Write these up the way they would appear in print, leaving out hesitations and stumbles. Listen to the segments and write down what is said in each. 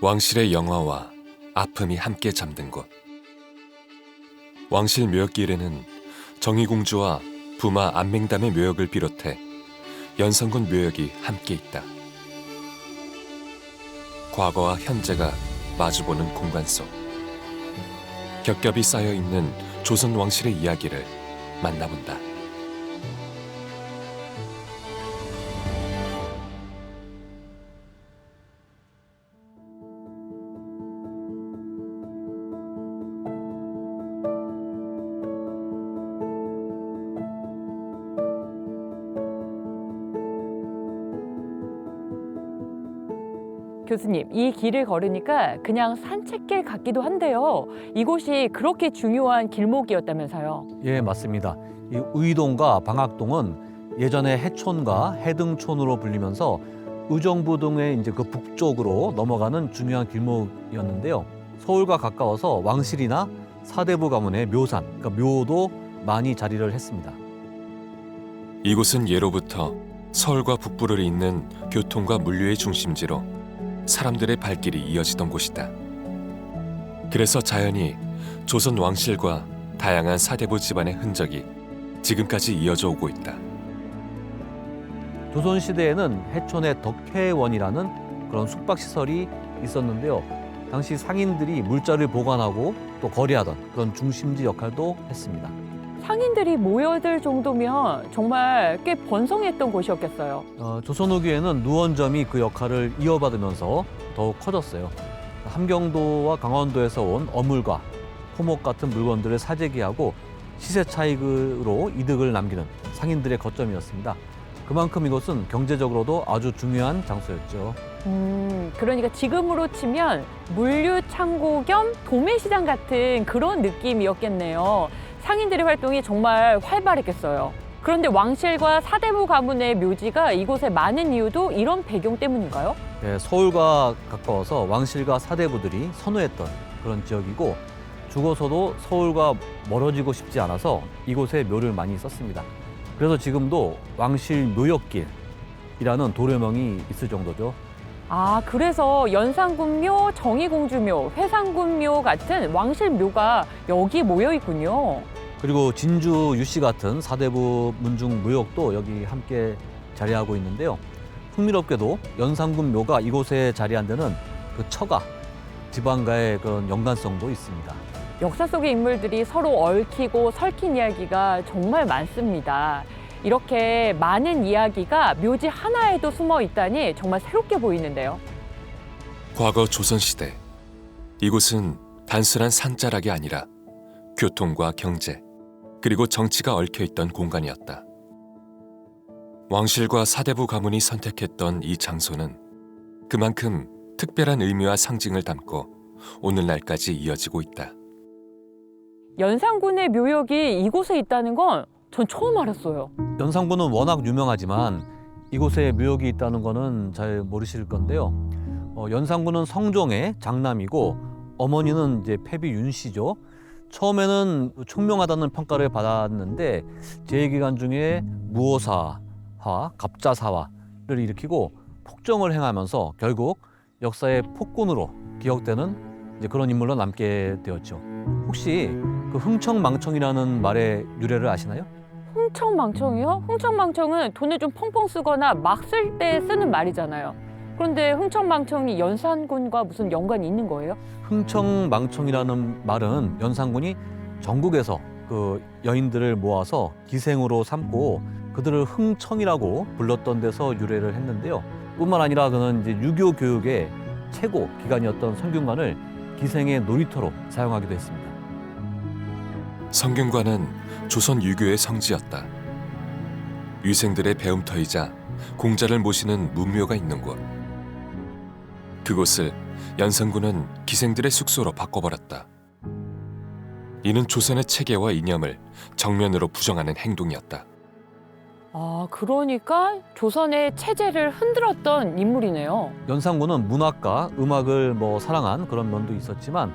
왕실의 영화와 아픔이 함께 잠든 곳. 왕실 묘역길에는 정의공주와 부마 안맹담의 묘역을 비롯해 연산군 묘역이 함께 있다. 과거와 현재가 마주보는 공간 속 겹겹이 쌓여있는 조선 왕실의 이야기를 만나본다. 교수님, 이 길을 걸으니까 그냥 산책길 같기도 한데요. 이곳이 그렇게 중요한 길목이었다면서요. 예, 맞습니다. 이 의동과 방학동은 예전에 해촌과 해등촌으로 불리면서 의정부 등의 이제 그 북쪽으로 넘어가는 중요한 길목이었는데요. 서울과 가까워서 왕실이나 사대부 가문의 묘산, 그러니까 묘도 많이 자리를 했습니다. 이곳은 예로부터 서울과 북부를 잇는 교통과 물류의 중심지로 사람들의 발길이 이어지던 곳이다. 그래서 자연히 조선 왕실과 다양한 사대부 집안의 흔적이 지금까지 이어져 오고 있다. 조선시대에는 해촌에 덕혜원이라는 그런 숙박시설이 있었는데요. 당시 상인들이 물자를 보관하고 또 거래하던 그런 중심지 역할도 했습니다. 상인들이 모여들 정도면 정말 꽤 번성했던 곳이었겠어요. 조선 후기에는 누원점이 그 역할을 이어받으면서 더욱 커졌어요. 함경도와 강원도에서 온 어물과 토목 같은 물건들을 사재기하고 시세 차익으로 이득을 남기는 상인들의 거점이었습니다. 그만큼 이곳은 경제적으로도 아주 중요한 장소였죠. 그러니까 지금으로 치면 물류 창고 겸 도매시장 같은 그런 느낌이었겠네요. 상인들의 활동이 정말 활발했겠어요. 그런데 왕실과 사대부 가문의 묘지가 이곳에 많은 이유도 이런 배경 때문인가요? 네, 서울과 가까워서 왕실과 사대부들이 선호했던 그런 지역이고 죽어서도 서울과 멀어지고 싶지 않아서 이곳에 묘를 많이 썼습니다. 그래서 지금도 왕실 묘역길이라는 도료명이 있을 정도죠. 아, 그래서 연산군묘, 정의공주묘, 회상군묘 같은 왕실 묘가 여기 모여 있군요. 그리고 진주 유씨 같은 사대부 문중 묘역도 여기 함께 자리하고 있는데요. 흥미롭게도 연산군 묘가 이곳에 자리한 데는 그 처가, 집안과의 그런 연관성도 있습니다. 역사 속의 인물들이 서로 얽히고 설킨 이야기가 정말 많습니다. 이렇게 많은 이야기가 묘지 하나에도 숨어 있다니 정말 새롭게 보이는데요. 과거 조선시대, 이곳은 단순한 산자락이 아니라 교통과 경제, 그리고 정치가 얽혀있던 공간이었다. 왕실과 사대부 가문이 선택했던 이 장소는 그만큼 특별한 의미와 상징을 담고 오늘날까지 이어지고 있다. 연산군의 묘역이 이곳에 있다는 건 전 처음 알았어요. 연산군은 워낙 유명하지만 이곳에 묘역이 있다는 거는 잘 모르실 건데요. 연산군은 성종의 장남이고 어머니는 이제 패비 윤씨죠. 처음에는 총명하다는 평가를 받았는데 재위기간 중에 무오사화, 갑자사화를 일으키고 폭정을 행하면서 결국 역사의 폭군으로 기억되는 이제 그런 인물로 남게 되었죠. 혹시 그 흥청망청이라는 말의 유래를 아시나요? 흥청망청이요? 흥청망청은 돈을 좀 펑펑 쓰거나 막 쓸 때 쓰는 말이잖아요. 그런데 흥청망청이 연산군과 무슨 연관이 있는 거예요? 흥청망청이라는 말은 연산군이 전국에서 그 여인들을 모아서 기생으로 삼고 그들을 흥청이라고 불렀던 데서 유래를 했는데요. 뿐만 아니라 그는 이제 유교 교육의 최고 기관이었던 성균관을 기생의 놀이터로 사용하기도 했습니다. 성균관은 조선 유교의 성지였다. 유생들의 배움터이자 공자를 모시는 문묘가 있는 곳. 그곳을 연산군은 기생들의 숙소로 바꿔버렸다. 이는 조선의 체계와 이념을 정면으로 부정하는 행동이었다. 아, 그러니까 조선의 체제를 흔들었던 인물이네요. 연산군은 문학과 음악을 사랑한 그런 면도 있었지만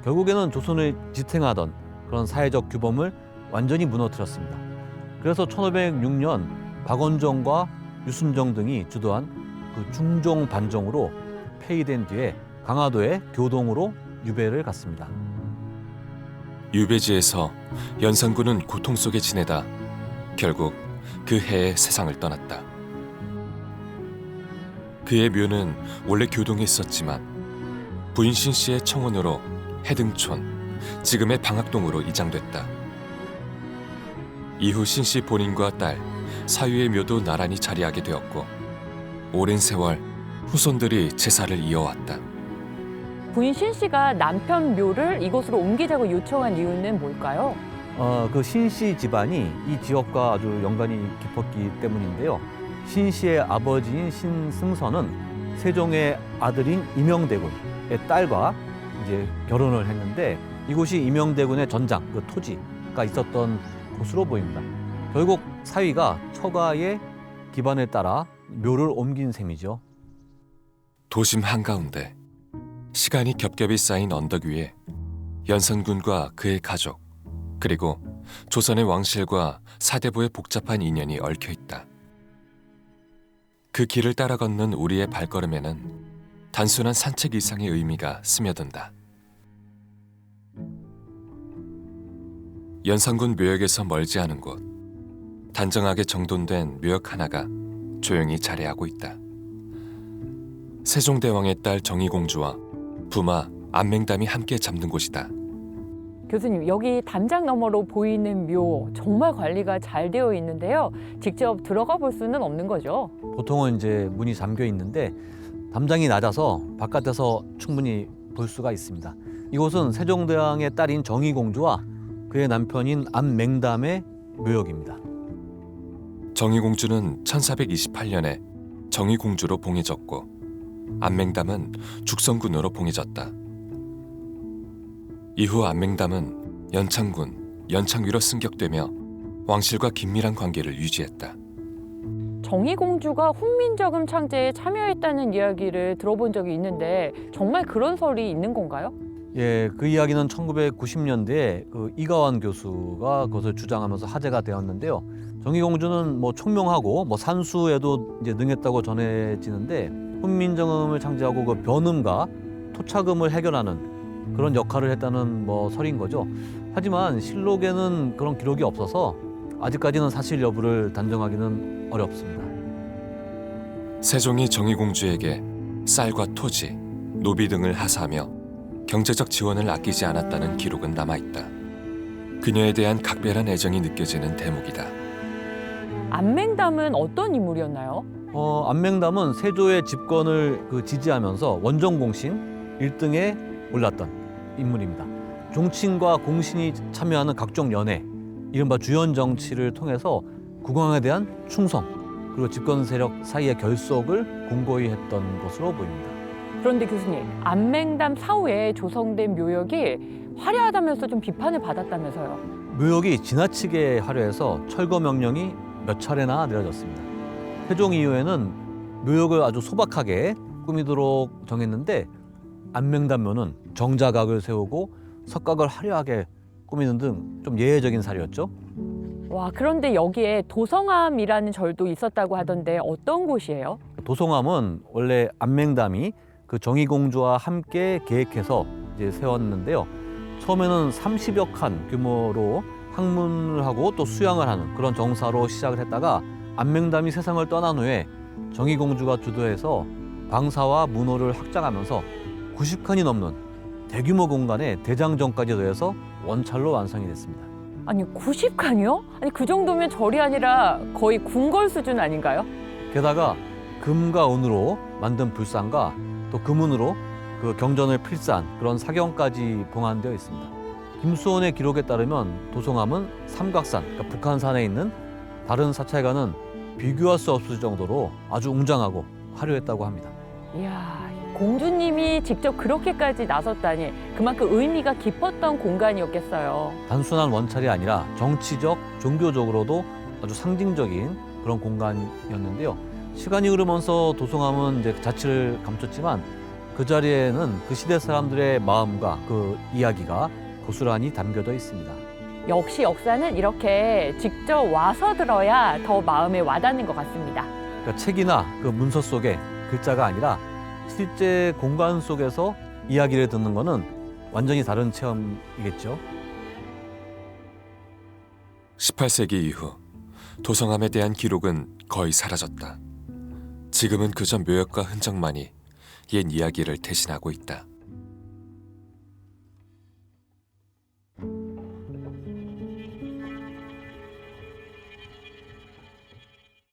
결국에는 조선을 지탱하던 그런 사회적 규범을 완전히 무너뜨렸습니다. 그래서 1506년 박원종과 유순정 등이 주도한 그 중종 반정으로 폐위된 뒤에 강화도의 교동으로 유배를 갔습니다. 유배지에서 연산군은 고통 속에 지내다 결국 그 해에 세상을 떠났다. 그의 묘는 원래 교동에 있었지만 부인 신 씨의 청혼으로 해등촌, 지금의 방학동으로 이장됐다. 이후 신 씨 본인과 딸, 사유의 묘도 나란히 자리하게 되었고 오랜 세월 후손들이 제사를 이어왔다. 부인 신 씨가 남편 묘를 이곳으로 옮기자고 요청한 이유는 뭘까요? 그 신씨 집안이 이 지역과 아주 연관이 깊었기 때문인데요. 신씨의 아버지인 신승선은 세종의 아들인 임영대군의 딸과 이제 결혼을 했는데 이곳이 임영대군의 전장, 그 토지가 있었던 곳으로 보입니다. 결국 사위가 처가의 기반에 따라 묘를 옮긴 셈이죠. 도심 한가운데 시간이 겹겹이 쌓인 언덕 위에 연산군과 그의 가족 그리고 조선의 왕실과 사대부의 복잡한 인연이 얽혀 있다. 그 길을 따라 걷는 우리의 발걸음에는 단순한 산책 이상의 의미가 스며든다. 연산군 묘역에서 멀지 않은 곳, 단정하게 정돈된 묘역 하나가 조용히 자리하고 있다. 세종대왕의 딸 정의공주와 부마 안맹담이 함께 잠든 곳이다. 교수님, 여기 담장 너머로 보이는 묘 정말 관리가 잘 되어 있는데요. 직접 들어가 볼 수는 없는 거죠? 보통은 이제 문이 잠겨 있는데 담장이 낮아서 바깥에서 충분히 볼 수가 있습니다. 이곳은 세종대왕의 딸인 정의공주와 그의 남편인 안맹담의 묘역입니다. 정의공주는 1428년에 정의공주로 봉해졌고 안맹담은 죽성군으로 봉해졌다. 이후 안맹담은 연창군, 연창위로 승격되며 왕실과 긴밀한 관계를 유지했다. 정의공주가 훈민정음 창제에 참여했다는 이야기를 들어본 적이 있는데 정말 그런 설이 있는 건가요? 예, 그 이야기는 1990년대에 그 이가완 교수가 그것을 주장하면서 화제가 되었는데요. 정의공주는 뭐 총명하고 뭐 산수에도 이제 능했다고 전해지는데 훈민정음을 창제하고 그 변음과 토착음을 해결하는 그런 역할을 했다는 뭐 설인 거죠. 하지만 실록에는 그런 기록이 없어서 아직까지는 사실 여부를 단정하기는 어렵습니다. 세종이 정의공주에게 쌀과 토지, 노비 등을 하사하며 경제적 지원을 아끼지 않았다는 기록은 남아있다. 그녀에 대한 각별한 애정이 느껴지는 대목이다. 안맹담은 어떤 인물이었나요? 안맹담은 세조의 집권을 지지하면서 원정공신 1등에 올랐던 인물입니다. 종친과 공신이 참여하는 각종 연회, 이른바 주연 정치를 통해서 국왕에 대한 충성, 그리고 집권 세력 사이의 결속을 공고히 했던 것으로 보입니다. 그런데 교수님, 안맹담 사후에 조성된 묘역이 화려하다면서 좀 비판을 받았다면서요? 묘역이 지나치게 화려해서 철거 명령이 몇 차례나 내려졌습니다. 세종 이후에는 묘역을 아주 소박하게 꾸미도록 정했는데 안맹담묘는 정자각을 세우고 석각을 화려하게 꾸미는 등 좀 예외적인 사례였죠. 와, 그런데 여기에 도성암이라는 절도 있었다고 하던데 어떤 곳이에요? 도성암은 원래 안맹담이 그 정의공주와 함께 계획해서 이제 세웠는데요. 처음에는 30여 칸 규모로 항문을 하고 또 수양을 하는 그런 정사로 시작을 했다가 안맹담이 세상을 떠난 후에 정의공주가 주도해서 방사와 문호를 확장하면서 90칸이 넘는 대규모 공간에 대장정까지 더해서 원찰로 완성이 됐습니다. 아니, 90칸이요? 아니, 그 정도면 절이 아니라 거의 궁궐 수준 아닌가요? 게다가 금과 은으로 만든 불상과 또 금은으로 그 경전을 필사한 그런 사경까지 봉안되어 있습니다. 김수원의 기록에 따르면 도성암은 삼각산, 그러니까 북한산에 있는 다른 사찰과는 비교할 수 없을 정도로 아주 웅장하고 화려했다고 합니다. 이야, 공주님이 직접 그렇게까지 나섰다니 그만큼 의미가 깊었던 공간이었겠어요. 단순한 원찰이 아니라 정치적, 종교적으로도 아주 상징적인 그런 공간이었는데요. 시간이 흐르면서 도성암은 이제 자취를 감췄지만 그 자리에는 그 시대 사람들의 마음과 그 이야기가 고스란히 담겨져 있습니다. 역시 역사는 이렇게 직접 와서 들어야 더 마음에 와닿는 것 같습니다. 그러니까 책이나 그 문서 속에 글자가 아니라 실제 공간 속에서 이야기를 듣는 거는 완전히 다른 체험이겠죠. 18세기 이후 도성함에 대한 기록은 거의 사라졌다. 지금은 그저 묘역과 흔적만이 옛 이야기를 대신하고 있다.